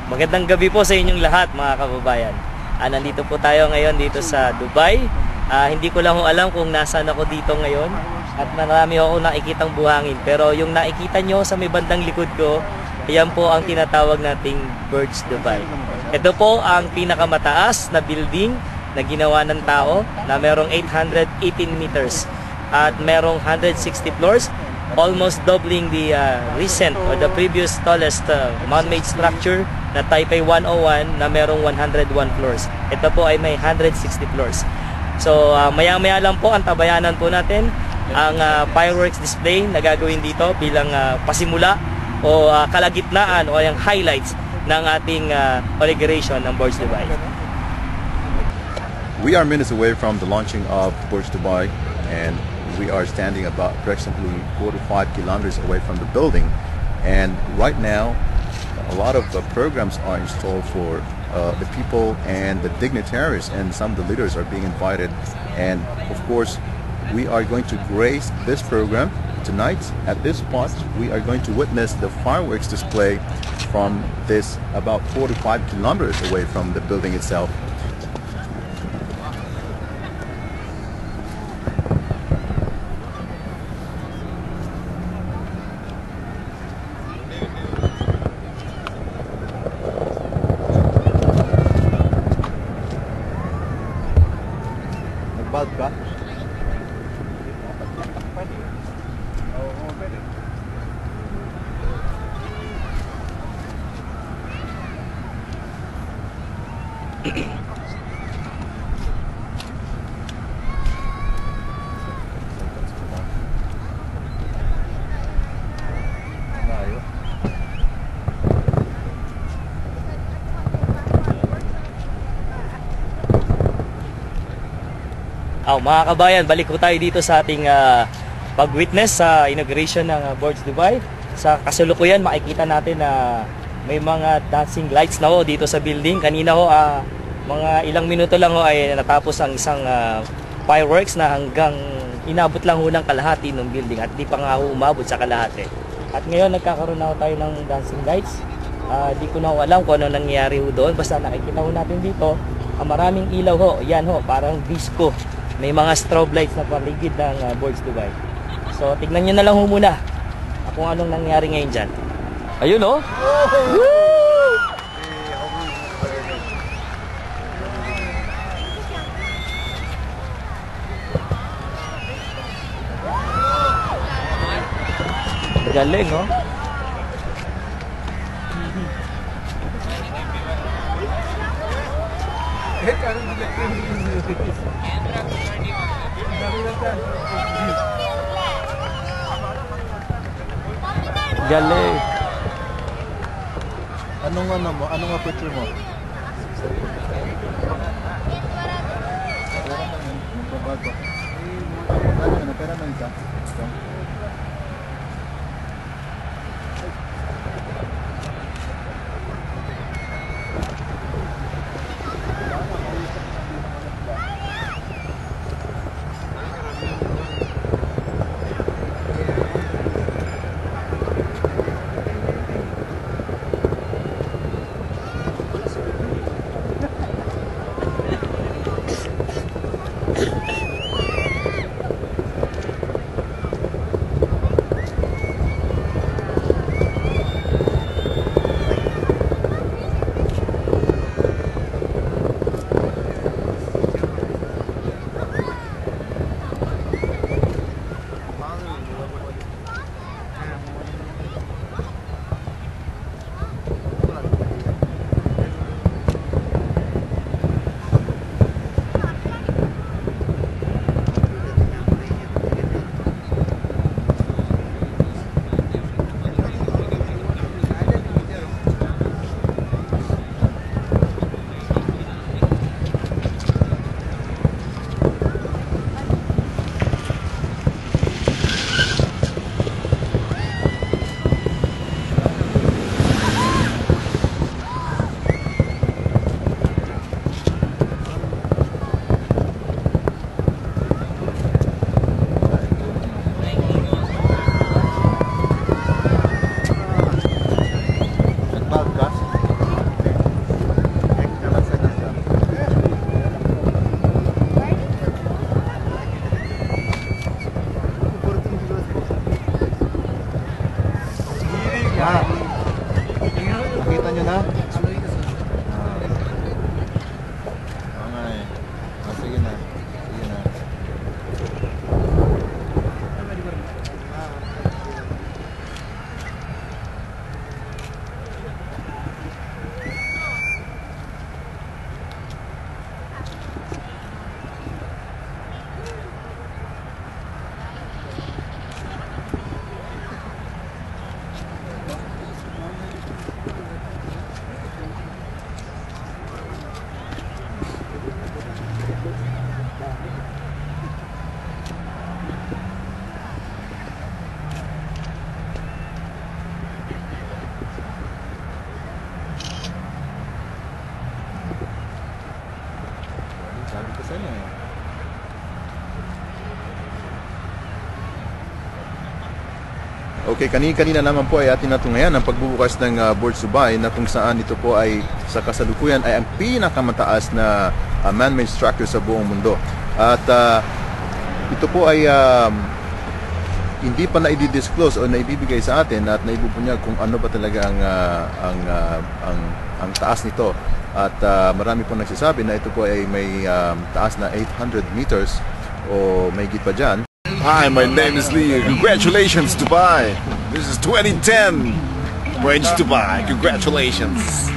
Magandang gabi po sa inyong lahat mga kababayan. Nandito po tayo ngayon dito sa Dubai. Hindi ko lang alam kung nasaan ako dito ngayon at marami ako nakikitang buhangin. Pero yung nakikita nyo sa may bandang likod ko, yan po ang tinatawag nating Burj Dubai. Ito po ang pinakamataas na building na ginawa ng tao na merong 818 meters at merong 160 floors. Almost doubling the recent or the previous tallest man-made structure na Taipei 101 na merong 101 floors. Ito po ay may 160 floors. So maya-maya lang po ang tabayanan po natin ang fireworks display na gagawin dito bilang pasimula o kalagitnaan o yung highlights ng ating inauguration ng Burj Dubai. We are minutes away from the launching of Burj Dubai, and we are standing about approximately 4 to 5 kilometers away from the building. And right now, a lot of programs are installed for the people and the dignitaries, and some of the leaders are being invited. And of course, we are going to grace this program tonight. At this spot, we are going to witness the fireworks display from this about 4 to 5 kilometers away from the building itself. Nagbad ka? Mga kabayan, balik ko tayo dito sa ating pag-witness sa inauguration ng Burj Dubai. Sa kasalukuyan, makikita natin na may mga dancing lights na ho dito sa building. Kanina ho, mga ilang minuto lang ho ay natapos ang isang fireworks na hanggang inabot lang ho ng kalahati ng building at di pa nga ho umabot sa kalahati. At ngayon, nagkakaroon na ho tayo ng dancing lights. Di ko na ho alam kung ano nangyayari ho doon. Basta nakikita ho natin dito, maraming ilaw ho. Yan ho, parang disco. May mga strobe lights na paligid ng Burj Dubai. So, tignan nyo na lang ho muna kung anong nangyari ngayon dyan. Ayun oh! Galing oh! Galing. Anong ano mo? Anong picture mo? Pera man isa. na? Okay. Sige na. Sige na. Sabi ko sa'yo eh. Okay, kanina naman po ay atin natungayan ang pagbubukas ng Burj Dubai na kung saan ito po ay sa kasalukuyan ay ang pinakamataas na man-made structure sa buong mundo. At ito po ay hindi pa na i-disclose o naibibigay sa atin at naibubunyag kung ano ba talaga ang taas nito. At marami po nagsasabi na ito po ay may taas na 800 meters o may higit pa dyan. Hi, my name is Lee. Congratulations, Dubai. This is 2010. Bridge Dubai. Congratulations.